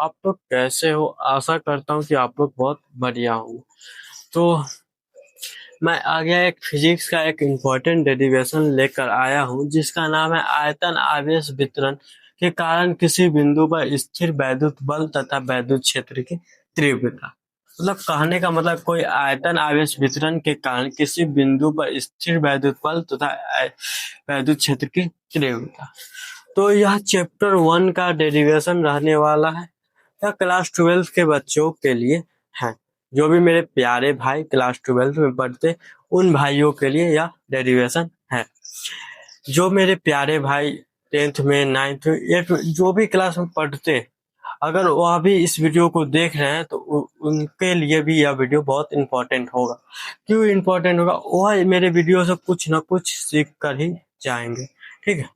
आप लोग कैसे हो? आशा करता हूँ कि आप लोग बहुत बढ़िया होंगे। तो मैं आ गया एक फिजिक्स का एक इम्पोर्टेंट डेरिवेशन लेकर आया हूँ जिसका नाम है आयतन आवेश वितरण के कारण किसी बिंदु पर स्थिर वैद्युत बल तथा वैद्युत क्षेत्र की तीव्रता। मतलब कहने का मतलब कोई आयतन आवेश वितरण के कारण किसी बिंदु पर स्थिर वैद्युत बल तथा वैद्युत क्षेत्र की तीव्रता। तो यह चैप्टर 1 का डेरिवेशन रहने वाला है। यह क्लास 12 के बच्चों के लिए है। जो भी मेरे प्यारे भाई क्लास 12 में पढ़ते उन भाइयों के लिए यह डेरिवेशन है। जो मेरे प्यारे भाई 10th में 9th में 8th में जो भी क्लास में पढ़ते, अगर वह भी इस वीडियो को देख रहे हैं तो उनके लिए भी यह वीडियो बहुत इंपॉर्टेंट होगा। क्यों इंपॉर्टेंट होगा? वह मेरे वीडियो से कुछ ना कुछ सीख कर ही जाएंगे। ठीक है,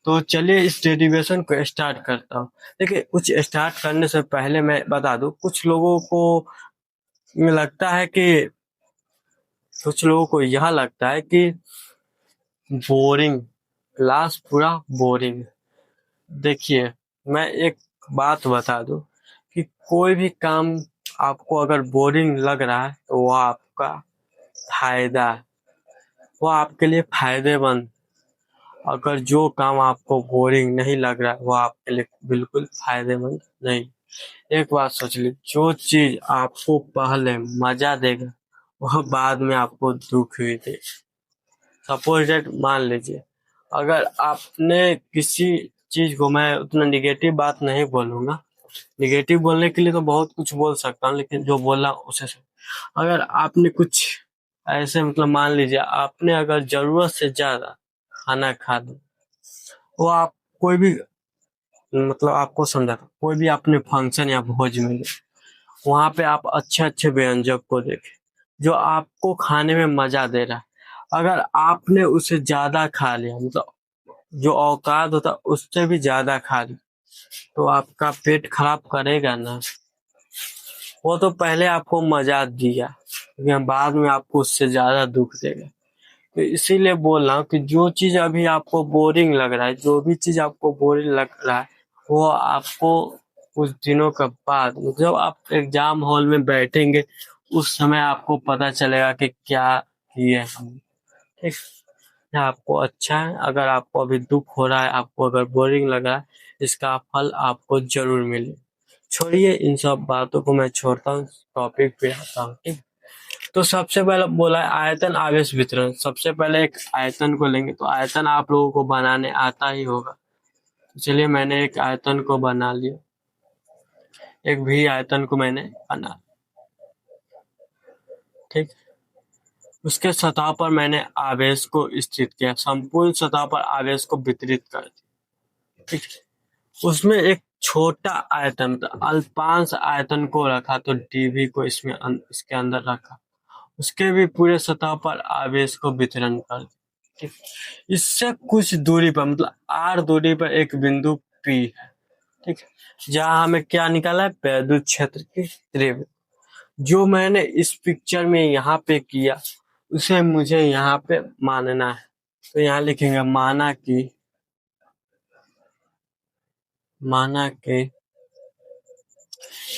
तो चलिए इस डेरिवेशन को स्टार्ट करता हूँ। देखिए, कुछ स्टार्ट करने से पहले मैं बता दूं, कुछ लोगों को लगता है कि कुछ लोगों को यह लगता है कि बोरिंग क्लास पूरा बोरिंग। देखिए, मैं एक बात बता दूं कि कोई भी काम आपको अगर बोरिंग लग रहा है तो वह आपका फायदा है, वह आपके लिए फायदेमंद। अगर जो काम आपको बोरिंग नहीं लग रहा है वो आपके लिए बिल्कुल फायदेमंद नहीं। एक बात सोच ली, जो चीज आपको पहले मजा देगा वह बाद में आपको दुख भी देगा। सपोज डेट मान लीजिए, अगर आपने किसी चीज को, मैं उतना निगेटिव बात नहीं बोलूंगा, निगेटिव बोलने के लिए तो बहुत कुछ बोल सकता हूँ लेकिन जो बोला उसे अगर आपने कुछ ऐसे, मतलब मान लीजिए आपने अगर जरूरत से ज्यादा खाना खा लिया, वो आप कोई भी, मतलब आपको समझा, कोई भी आपने फंक्शन या भोज में गए, वहां पे आप अच्छे अच्छे व्यंजक को देखे जो आपको खाने में मजा दे रहा है, अगर आपने उसे ज्यादा खा लिया, मतलब जो औकात होता उससे भी ज्यादा खा लिया, तो आपका पेट खराब करेगा ना। वो तो पहले आपको मजा दिया लेकिन बाद में आपको उससे ज्यादा दुख देगा। तो इसीलिए बोल रहा हूँ कि जो चीज अभी आपको बोरिंग लग रहा है, जो भी चीज आपको बोरिंग लग रहा है, वो आपको कुछ दिनों के बाद, जब आप एग्जाम हॉल में बैठेंगे उस समय आपको पता चलेगा कि क्या किए हम। ठीक, यह आपको अच्छा है। अगर आपको अभी दुख हो रहा है, आपको अगर बोरिंग लग रहा है, इसका फल आपको जरूर मिले। छोड़िए इन सब बातों को, मैं छोड़ता हूँ, टॉपिक पे आता हूँ। ठीक, तो सबसे पहले बोला है आयतन आवेश वितरण। सबसे पहले एक आयतन को लेंगे, तो आयतन आप लोगों को बनाने आता ही होगा। तो चलिए, मैंने एक आयतन को बना लिया, एक भी आयतन को मैंने बना। ठीक, उसके सतह पर मैंने आवेश को स्थित किया, संपूर्ण सतह पर आवेश को वितरित कर दिया। ठीक, उसमें एक छोटा आयतन, मतलब अल्पांश आयतन को रखा, तो डीवी को इसमें इसके अंदर रखा, उसके भी पूरे सतह पर आवेश को वितरण कर दिया। ठीक, इससे कुछ दूरी पर, मतलब r दूरी पर एक बिंदु P है। ठीक, जहां हमें क्या निकाला है? वैद्युत क्षेत्र की तीव्रता। जो मैंने इस पिक्चर में यहाँ पे किया उसे मुझे यहाँ पे मानना है। तो यहाँ लिखेंगे माना कि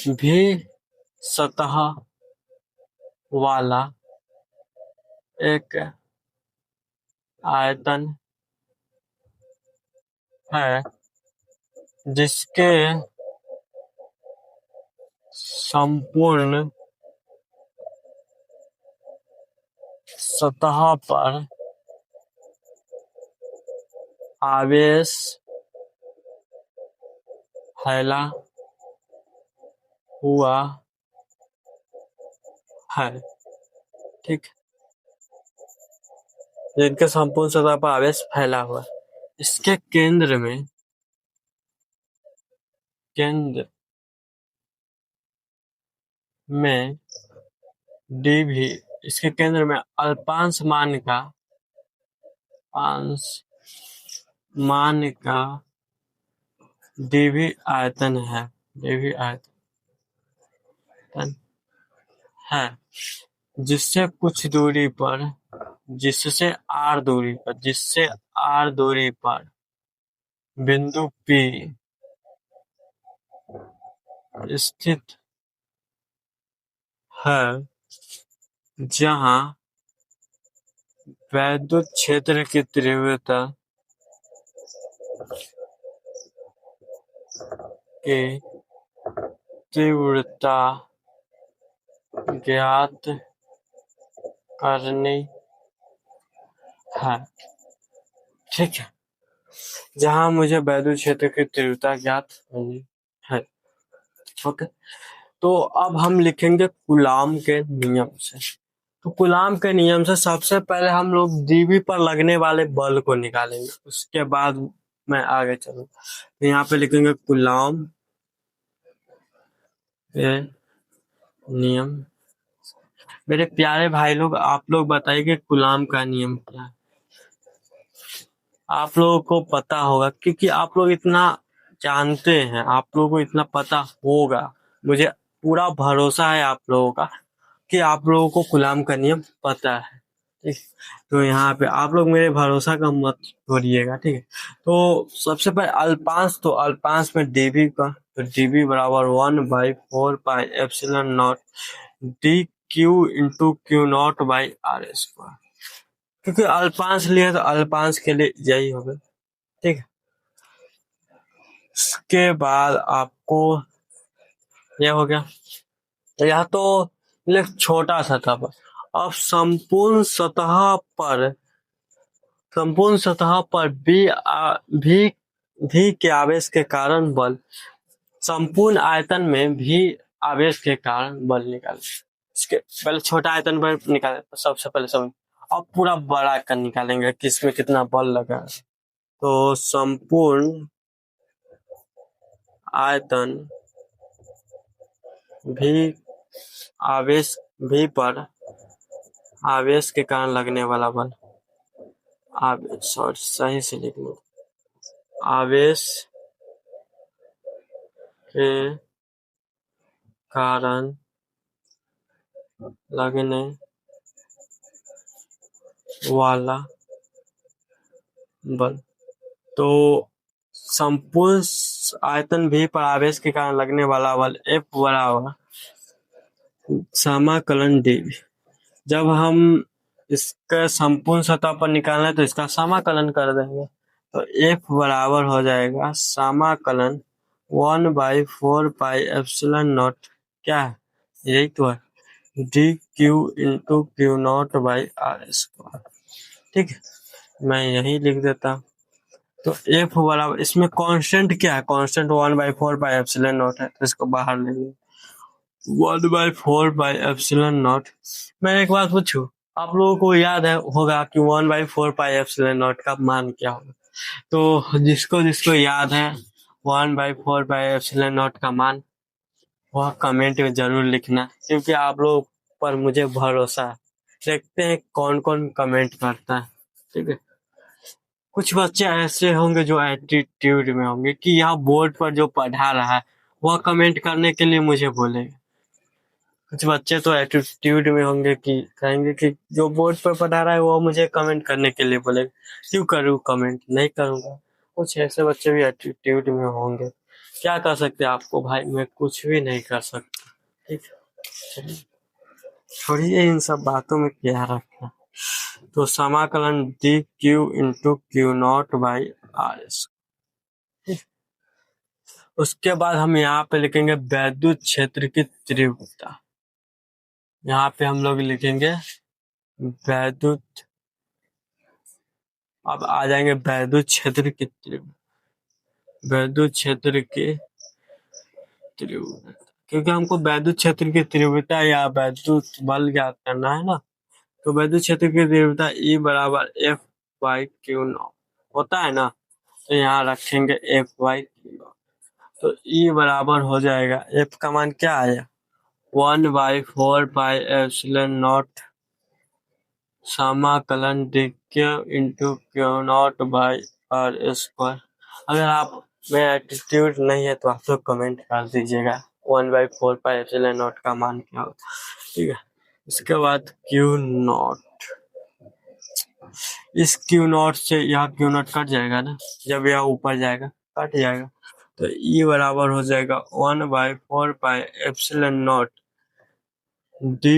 भी सतह वाला एक आयतन है जिसके संपूर्ण सतह पर आवेश फैला हुआ है। ठीक, जिनके संपूर्ण सतह पर आवेश फैला हुआ है, इसके केंद्र में डी भी, इसके केंद्र में अल्पांश मान का डीवी आयतन है, डीवी आयतन है, जिससे कुछ दूरी पर, जिससे आर दूरी पर बिंदु P स्थित है जहां वैद्युत क्षेत्र की की तीव्रता ज्ञात करनी है। ठीक है, जहां मुझे वैद्युत क्षेत्र की तीव्रता ज्ञात करनी है। ओके, तो अब हम लिखेंगे कूलाम के नियम से। तो कूलाम के नियम से सबसे पहले हम लोग डीबी पर लगने वाले बल को निकालेंगे, उसके बाद मैं आगे चलूंगा। तो यहाँ पे लिखेंगे कूलाम के नियम। मेरे प्यारे भाई लोग, आप लोग बताइए कि कूलाम का नियम क्या है। आप लोगों को पता होगा, क्योंकि आप लोग इतना जानते हैं, आप लोगों को इतना पता होगा, मुझे पूरा भरोसा है आप लोगों का कि आप लोगों को कूलाम का नियम पता है। ठीक, तो यहाँ पे आप लोग मेरे भरोसा का मत तोड़िएगा। ठीक है, तो सबसे पहले अल्पांश, तो अल्पांश में डीबी का, तो डीबी बराबर 1/4πε0 d Q into Q naught by are square. क्योंकि अल्पांश लिए तो अल्पांश के लिए यही होगा। ठीक है, इसके बाद आपको यह हो गया, तो यह तो छोटा सतह पर। अब संपूर्ण सतह पर भी के आवेश के कारण बल, संपूर्ण आयतन में भी आवेश के कारण बल निकाले। इसके पहले छोटा आयतन पर निकाले, सबसे पहले समझ, अब पूरा बड़ा कर निकालेंगे किसमें कितना बल लगा। तो संपूर्ण आयतन भी आवेश भी पर आवेश के कारण लगने वाला बल, सही से लिख लो, आवेश के कारण लगने वाला बल। तो संपूर्ण आयतन भी पर आवेश के कारण लगने वाला बल F बराबर समाकलन dv। जब हम इसका संपूर्ण सतह पर निकालना है तो इसका समाकलन कर देंगे, तो F बराबर हो जाएगा समाकलन 1/4πε0, क्या है, यही तो है, D Q into Q naught by are square. ठीक है, मैं यही लिख देता। तो F बराबर, इसमें कांस्टेंट क्या है, कांस्टेंट 1/4πε0 है, तो इसको बाहर लेंगे। 1/4πε0। मैं एक बात पूछूं, आप लोगों को याद है होगा कि 1/4πε0 का मान क्या होगा। तो जिसको जिसको याद है 1/4πε0 का मान, वह कमेंट में जरूर लिखना, क्योंकि आप लोग पर मुझे भरोसा है। देखते हैं कौन कौन कमेंट करता है। ठीक है, कुछ बच्चे ऐसे होंगे जो एटीट्यूड में होंगे कि यहाँ बोर्ड पर जो पढ़ा रहा है वह कमेंट करने के लिए मुझे बोलेगा। कुछ बच्चे तो एटीट्यूड में होंगे कि कहेंगे कि जो बोर्ड पर पढ़ा रहा है वो मुझे कमेंट करने के लिए बोलेगा, क्यों करूँ कमेंट, नहीं करूँगा। कुछ ऐसे बच्चे भी एटीट्यूड में होंगे, क्या कर सकते हैं आपको भाई, मैं कुछ भी नहीं कर सकता। ठीक है, छोड़िए इन सब बातों में क्या रखना। तो समाकलन D Q into Q naught by R S. उसके बाद हम यहाँ पे लिखेंगे वैद्युत क्षेत्र की तीव्रता। यहाँ पे हम लोग लिखेंगे वैद्युत, अब आ जाएंगे वैद्युत क्षेत्र की तीव्रता, वैद्युत क्षेत्र की तीव्रता, क्योंकि हमको वैद्युत क्षेत्र की तीव्रता या वैद्युत बल ज्ञात करना है ना। तो वैद्युत क्षेत्र की तीव्रता E बराबर F/Q0 होता है ना, तो यहाँ रखेंगे F/Q0। तो E बराबर हो जाएगा, F का मान क्या आया, 1/4πε0 समाकलन DQ into Q naught by are square. अगर आप में एटीट्यूड नहीं है तो आप लोग कमेंट कर दीजिएगा 1/4πε0 का मान क्या होता है। ठीक है, इसके बाद क्यू नॉट, इस क्यू नॉट से यह क्यू नॉट कट जाएगा ना, जब यह ऊपर जाएगा कट जाएगा, तो ई बराबर हो जाएगा 1/4 पाई एप्सिलॉन नॉट dq/r²।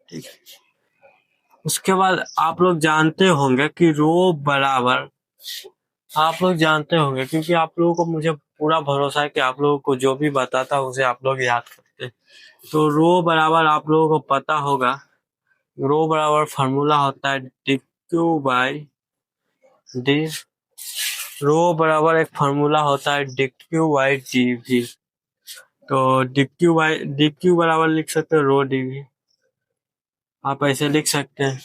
ठीक है। उसके बाद आप लोग जानते होंगे कि रो बराबर, आप लोग जानते होंगे क्योंकि आप लोगों को मुझे पूरा भरोसा है कि आप लोगों को जो भी बताता है उसे आप लोग याद करते हैं। तो रो बराबर आप लोगों को पता होगा, रो बराबर फार्मूला होता है dq/d। रो बराबर एक फार्मूला होता है dq/dv। तो dq बराबर लिख सकते हो रो dv, आप ऐसे लिख सकते हैं।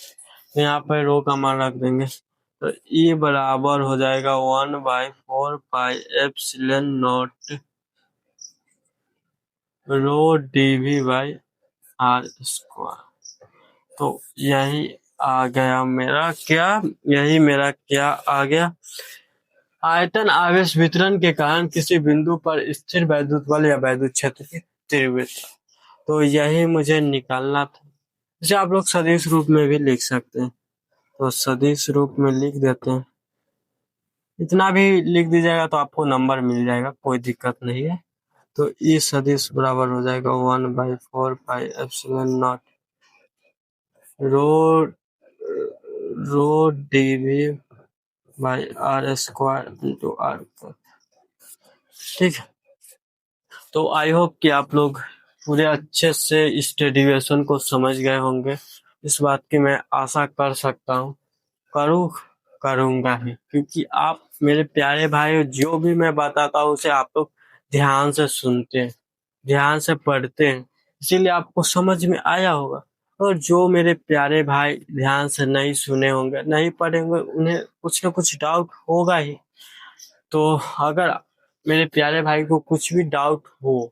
तो यहाँ पर रो का मान रख देंगे, तो ई बराबर हो जाएगा 1/4 pi epsilon not row dv/r²। तो यही आ गया मेरा क्या, यही मेरा क्या आ गया, आयतन आवेश वितरण के कारण किसी बिंदु पर स्थिर वैद्युत बल या वैद्युत क्षेत्र की तीव्रता। तो यही मुझे निकालना था। इसे आप लोग सदिश रूप में भी लिख सकते हैं, तो सदिश रूप में लिख देते हैं। इतना भी लिख दीजिएगा तो आपको नंबर मिल जाएगा, कोई दिक्कत नहीं है। तो ई सदिश बराबर हो जाएगा 1/4 pi epsilon not row row dv/r² ठीक है। तो आई होप कि आप लोग पूरे अच्छे से इस डेरिवेशन को समझ गए होंगे। इस बात की मैं आशा कर सकता हूँ, करूँगा ही, क्योंकि आप मेरे प्यारे भाई, जो भी मैं बताता हूँ उसे आप लोग ध्यान से सुनते हैं, ध्यान से पढ़ते हैं, इसीलिए आपको समझ में आया होगा। और जो मेरे प्यारे भाई ध्यान से नहीं सुने होंगे, नहीं पढ़े होंगे, उन्हें कुछ न कुछ डाउट होगा ही। तो अगर मेरे प्यारे भाई को कुछ भी डाउट हो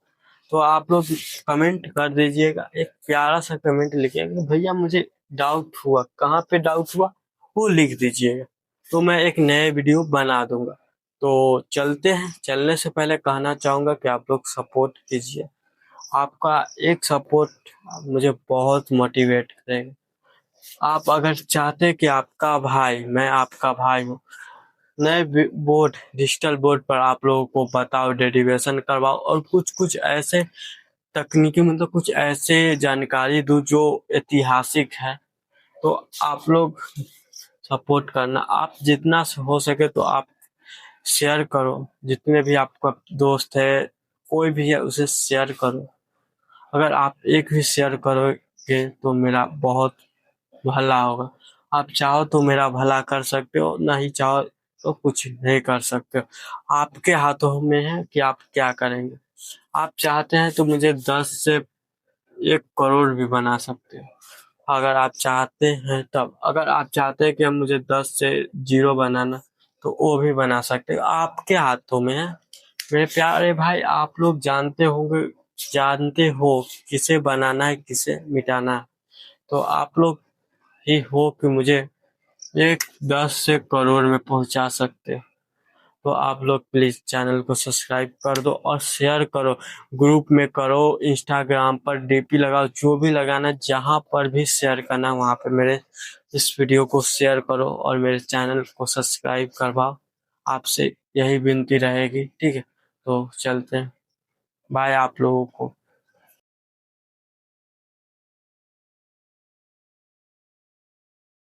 तो आप लोग कमेंट कर दीजिएगा, एक प्यारा सा कमेंट लिखिएगा, भैया मुझे डाउट हुआ, कहाँ पे डाउट हुआ वो लिख दीजिएगा, तो मैं एक नए वीडियो बना दूंगा। तो चलते हैं, चलने से पहले कहना चाहूंगा कि आप लोग सपोर्ट कीजिए, आपका एक सपोर्ट मुझे बहुत मोटिवेट करेगा। आप अगर चाहते हैं कि आपका भाई, मैं आपका भाई हूँ, नए बोर्ड, डिजिटल बोर्ड पर आप लोगों को बताओ, डेरिवेशन करवाओ और कुछ कुछ ऐसे तकनीकी, मतलब कुछ ऐसे जानकारी दूं जो ऐतिहासिक है, तो आप लोग सपोर्ट करना। आप जितना हो सके तो आप शेयर करो, जितने भी आपका दोस्त है, कोई भी है, उसे शेयर करो। अगर आप एक भी शेयर करोगे तो मेरा बहुत भला होगा। आप चाहो तो मेरा भला कर सकते हो, नहीं चाहो तो कुछ नहीं कर सकते हो। आपके हाथों में है कि आप क्या करेंगे। आप चाहते हैं तो मुझे 10 से 1 करोड़ भी बना सकते हो, अगर आप चाहते हैं तब। अगर आप चाहते हैं कि हम मुझे 10 से 0 बनाना, तो वो भी बना सकते हो, आपके हाथों में है। मेरे प्यारे भाई, आप लोग जानते होंगे, जानते हो किसे बनाना है, किसे मिटाना है। तो आप लोग ही हो कि मुझे 10 से करोड़ में पहुंचा सकते हो। तो आप लोग प्लीज चैनल को सब्सक्राइब कर दो और शेयर करो, ग्रुप में करो, इंस्टाग्राम पर डीपी लगाओ, जो भी लगाना, जहां पर भी शेयर करना वहां पे मेरे इस वीडियो को शेयर करो और मेरे चैनल को सब्सक्राइब करवाओ। आपसे यही विनती रहेगी, ठीक है। तो चलते हैं, बाय आप लोगों को।